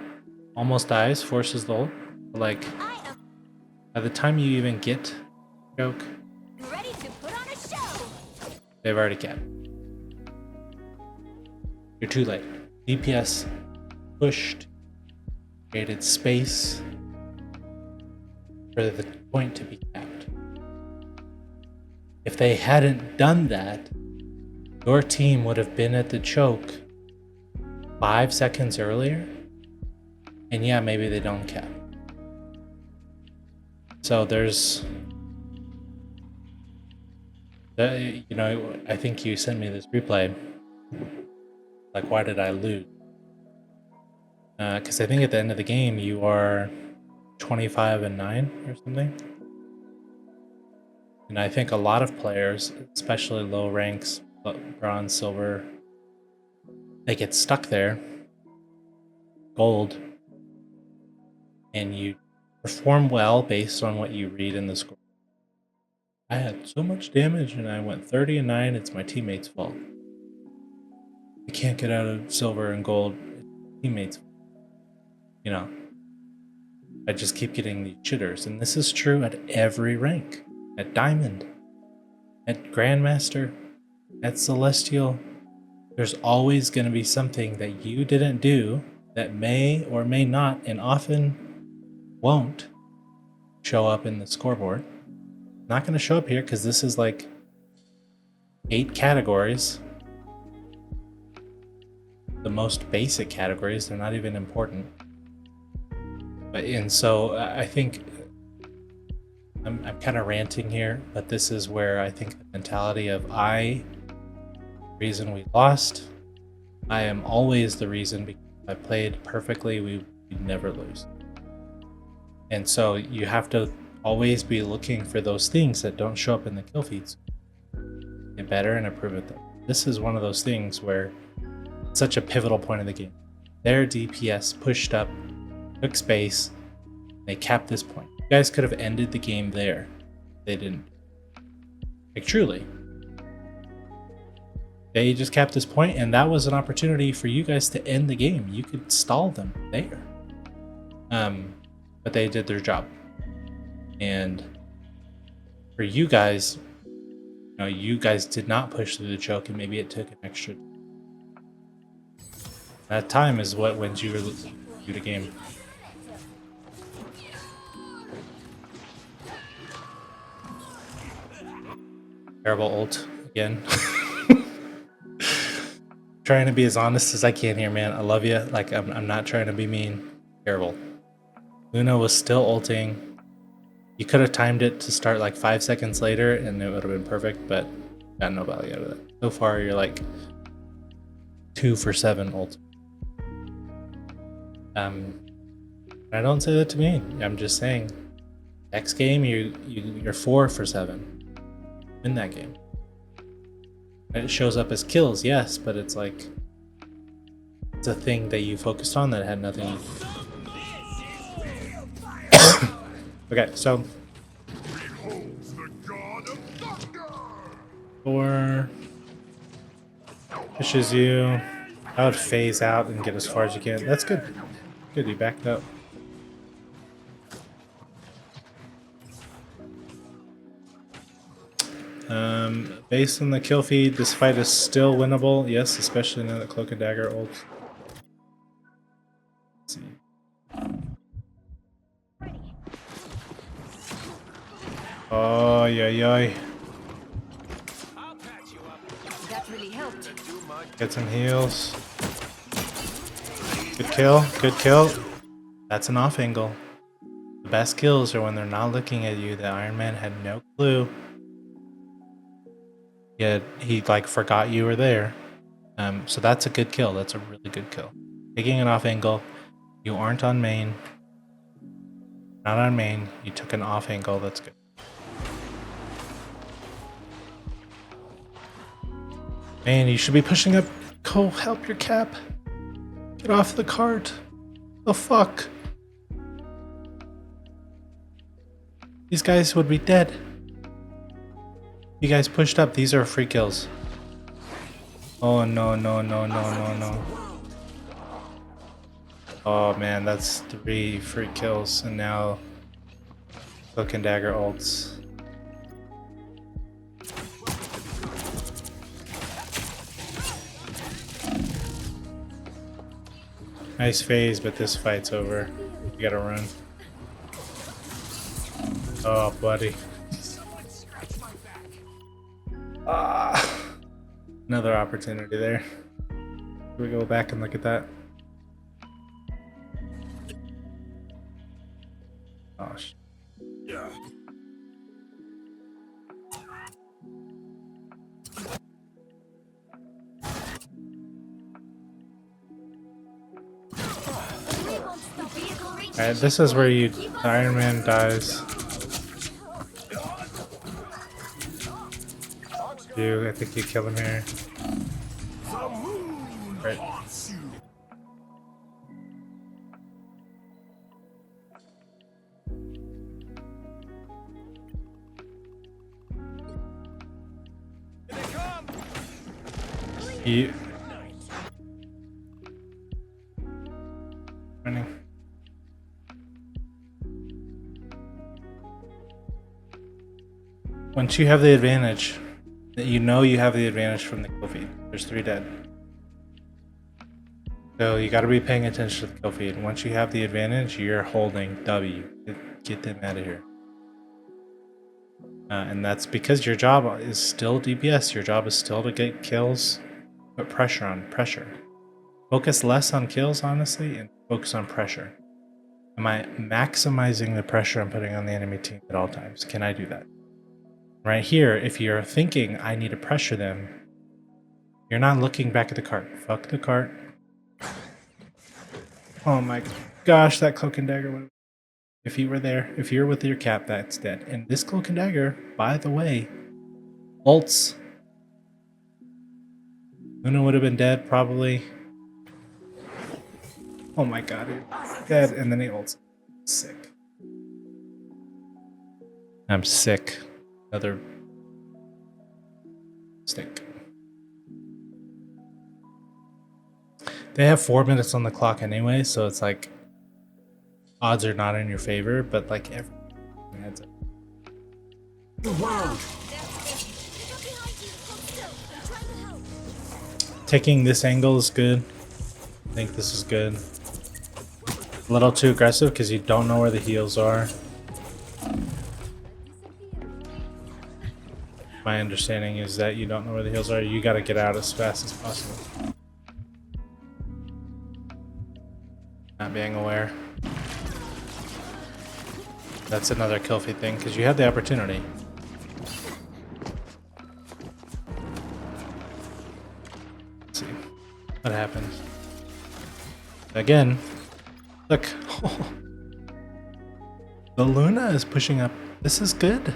almost dies, forces the ult. But like by the time you even get joke, Ready to put on a show. they've already capped. You're too late. DPS pushed, created space for the point to be capped. If they hadn't done that, your team would have been at the choke 5 seconds earlier, and yeah, maybe they don't cap. So there's, you know, I think you sent me this replay. Like, why did I lose? Because I think at the end of the game you are 25 and 9 or something. And I think a lot of players, especially low ranks, bronze, silver, they get stuck there, gold, and you perform well based on what you read in the score. I had so much damage and I went 30 and 9, it's my teammate's fault. I can't get out of silver and gold, it's teammates' fault. You know, I just keep getting these jitters, and this is true at every rank. At Diamond, at Grandmaster, at Celestial, there's always going to be something that you didn't do that may or may not, and often won't, show up in the scoreboard. Not going to show up here because this is like 8 categories. The most basic categories, they're not even important. And so I think I'm kind of ranting here, but this is where I think the mentality of reason we lost, I am always the reason because if I played perfectly, we'd never lose. And so you have to always be looking for those things that don't show up in the kill feeds. Get better and improve at them. This is one of those things where it's such a pivotal point of the game. Their DPS pushed up, took space, they capped this point. You guys could have ended the game there. They didn't. Like, truly. They just capped this point, and that was an opportunity for you guys to end the game. You could stall them there. But they did their job. And for you guys, you guys did not push through the choke, and maybe it took an extra. That time is what wins you through the game. Terrible ult again. Trying to be as honest as I can here, man. I love you. Like, I'm not trying to be mean. Terrible. Luna was still ulting. You could have timed it to start like 5 seconds later and it would have been perfect, but got no value out of that. So far, you're like 2 for 7 ult. I don't say that to me. I'm just saying, next game you're 4 for 7. Win that game. And it shows up as kills, yes, but it's like it's a thing that you focused on that had nothing. Okay, so Beholds the god of thunder! 4 pushes you. I would phase out and get as far as you can. That's good. Good, you backed up. Based on the kill feed, this fight is still winnable. Yes, especially now that Cloak and Dagger ults. Let's see. Oh, yeah. I'll patch you up. That really helped. Too much. Get some heals. Good kill. Good kill. That's an off angle. The best kills are when they're not looking at you. The Iron Man had no clue. Yeah, he like forgot you were there. So that's a good kill. That's a really good kill. Taking an off angle. You aren't on main. Not on main. You took an off angle. That's good. Man, you should be pushing up. Go help your cap. Get off the cart. The fuck? These guys would be dead. You guys pushed up. These are free kills. Oh, no. Oh, man, that's 3 free kills. And now Cloak and Dagger ults. Nice phase, but this fight's over. You gotta run. Oh, buddy. Another opportunity there. Should we go back and look at that? Oh, shit. Yeah. Alright, this is where you Iron Man dies. I think you kill him here. Right. You running. Once you have the advantage, you know you have the advantage from the kill feed. There's 3 dead. So you got to be paying attention to the kill feed. Once you have the advantage, you're holding W. Get them out of here. And that's because your job is still DPS. Your job is still to get kills, put pressure on pressure. Focus less on kills, honestly, and focus on pressure. Am I maximizing the pressure I'm putting on the enemy team at all times? Can I do that? Right here, if you're thinking I need to pressure them, you're not looking back at the cart. Fuck the cart. Oh my gosh, that Cloak and Dagger went If he were there, if you're with your cap, that's dead. And this cloak and dagger, by the way, ults. Luna would have been dead probably. Oh my god, he's dead, and then he ults. Sick. I'm sick. Another stick. They have 4 minutes on the clock anyway, so it's like odds are not in your favor, but like every heads up. Taking this angle is good. I think this is good. A little too aggressive because you don't know where the heals are. My understanding is that you don't know where the heals are. You got to get out as fast as possible. Not being aware. That's another kill feed thing because you had the opportunity. Let's see what happens. Again, look. The Luna is pushing up. This is good.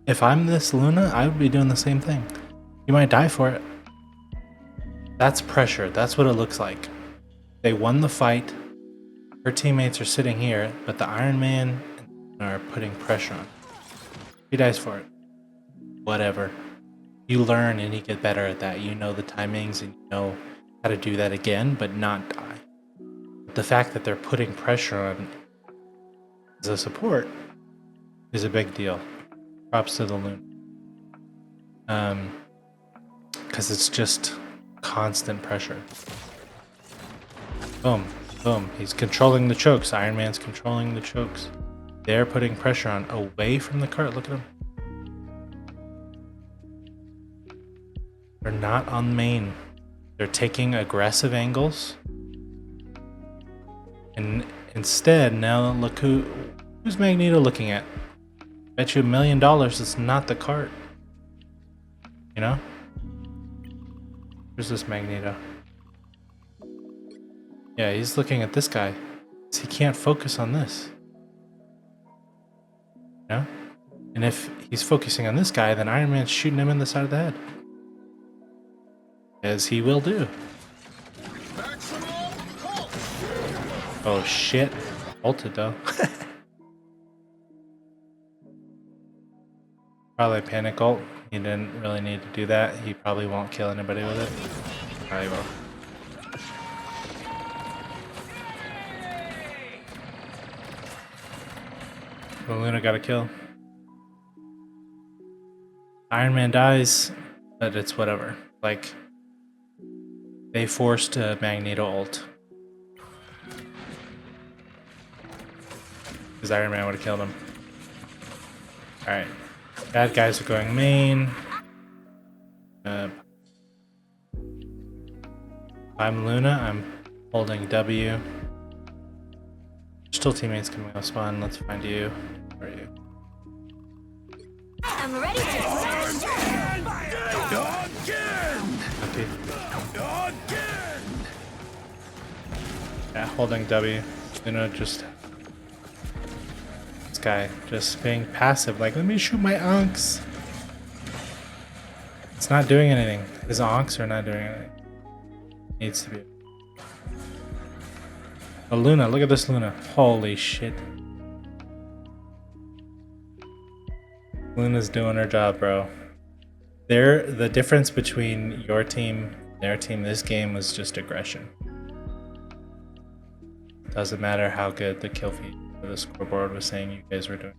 If I'm this Luna, I would be doing the same thing. You might die for it. That's pressure. That's what it looks like. They won the fight. Her teammates are sitting here, but the Iron Man are putting pressure on. He dies for it. Whatever. You learn and you get better at that. You know the timings and you know how to do that again, but not die. The fact that they're putting pressure on as a support is a big deal. Props to the Luna. Because it's just constant pressure. Boom, boom. He's controlling the chokes. Iron Man's controlling the chokes. They're putting pressure on away from the cart. Look at him. They're not on main. They're taking aggressive angles. And instead, now look who's Magneto looking at? Bet you $1 million it's not the cart. You know? Where's this Magneto? Yeah, he's looking at this guy. He can't focus on this. You know? And if he's focusing on this guy, then Iron Man's shooting him in the side of the head. As he will do. Oh shit. Ulted though. Probably panic ult. He didn't really need to do that. He probably won't kill anybody with it. Probably will. Well, Luna got a kill. Iron Man dies, but it's whatever. Like, they forced a Magneto ult. Because Iron Man would have killed him. Alright. Bad guys are going main. If I'm Luna, I'm holding W. Still teammates coming off spawn. Let's find you. Where are you? I'm ready to put on a show. Okay. Yeah, holding W. Luna just... This guy just being passive. Like, let me shoot my onks. It's not doing anything. His onks are not doing anything. Needs to be. Oh, Luna, look at this Luna. Holy shit. Luna's doing her job, bro. The difference between your team and their team this game was just aggression. Doesn't matter how good the kill feed or the scoreboard was saying you guys were doing.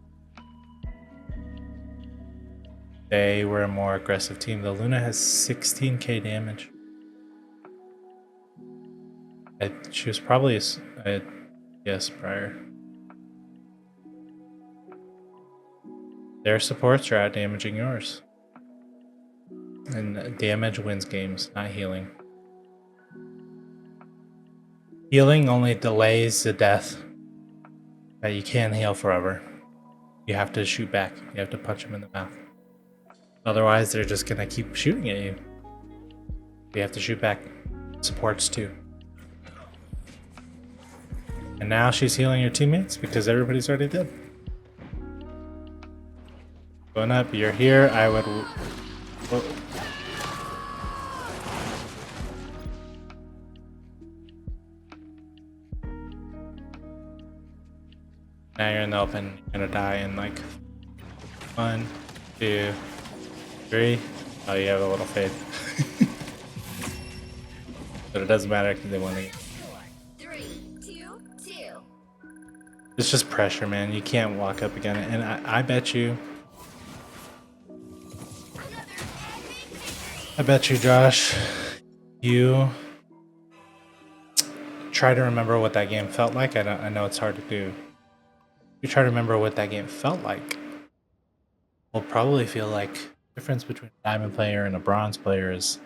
They were a more aggressive team. The Luna has 16k damage. She was probably a yes prior. Their supports are out damaging yours. And damage wins games, not healing. Healing only delays the death. You can't heal forever. You have to shoot back. You have to punch them in the mouth. Otherwise, they're just gonna keep shooting at you. You have to shoot back. Supports too. And now she's healing your teammates because everybody's already dead. Going up, you're here. I would. Whoa. Now you're in the open. You're gonna die in like 1, 2, 3. Oh, you have a little fade. But it doesn't matter because they want to. 4, 3, 2, 2. It's just pressure, man. You can't walk up again. And I bet you. I bet you, Josh, you try to remember what that game felt like. I know it's hard to do. You try to remember what that game felt like. We'll probably feel like the difference between a diamond player and a bronze player is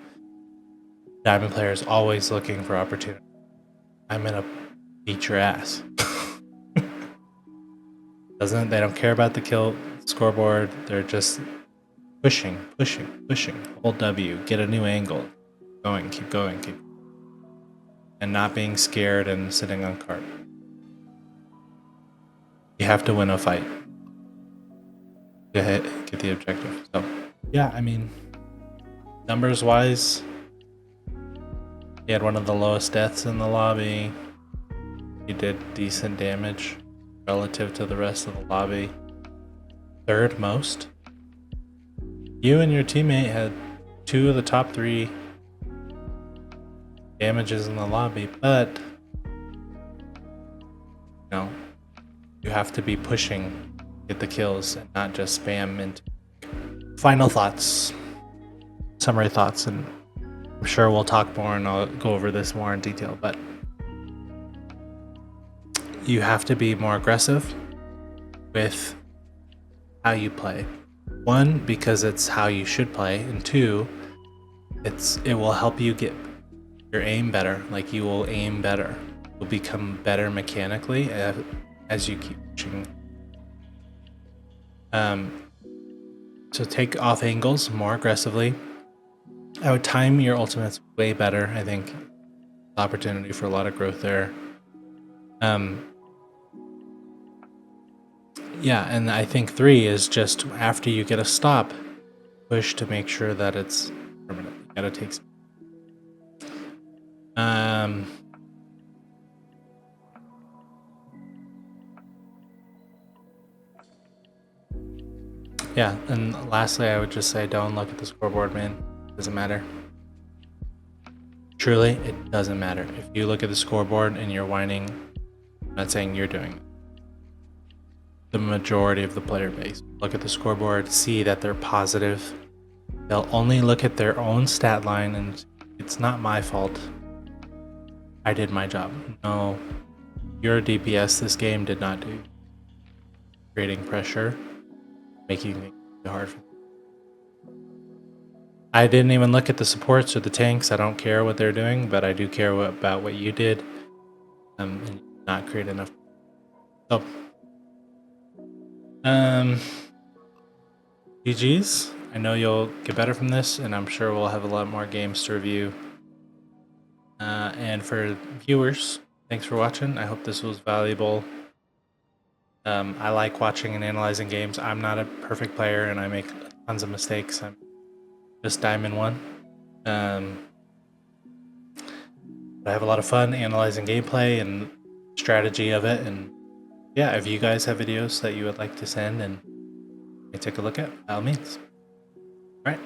diamond player is always looking for opportunity. I'm gonna beat your ass. They don't care about the kill scoreboard. They're just pushing. Hold W, get a new angle. Keep going. And not being scared and sitting on cart. You have to win a fight. Get the objective. So, yeah, I mean, numbers wise, he had one of the lowest deaths in the lobby. He did decent damage relative to the rest of the lobby. Third most. You and your teammate had 2 of the top 3 damages in the lobby, but you have to be pushing, get the kills, and not just spam into. Final thoughts, summary thoughts, and I'm sure we'll talk more and I'll go over this more in detail, but you have to be more aggressive with how you play. 1, because it's how you should play, and 2, it will help you get your aim better. Like, you will aim better. You'll become better mechanically as you keep pushing. So take off angles more aggressively. I would time your ultimates way better. I think opportunity for a lot of growth there. Yeah, and I think 3 is just after you get a stop, push to make sure that it's permanent. You gotta take some. Yeah, and lastly, I would just say don't look at the scoreboard, man. It doesn't matter. Truly, it doesn't matter. If you look at the scoreboard and you're whining, I'm not saying you're doing it. The majority of the player base look at the scoreboard, see that they're positive. They'll only look at their own stat line, and it's not my fault. I did my job. No, your DPS this game did not do. Creating pressure, making things hard for them. I didn't even look at the supports or the tanks. I don't care what they're doing, but I do care about what you did. And not create enough. So, GG's. I know you'll get better from this, and I'm sure we'll have a lot more games to review. And for viewers, thanks for watching. I hope this was valuable. I like watching and analyzing games. I'm not a perfect player, and I make tons of mistakes. I'm just Diamond 1. But I have a lot of fun analyzing gameplay and strategy of it. And yeah, if you guys have videos that you would like to send and take a look at, by all means. All right.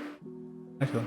Thank you.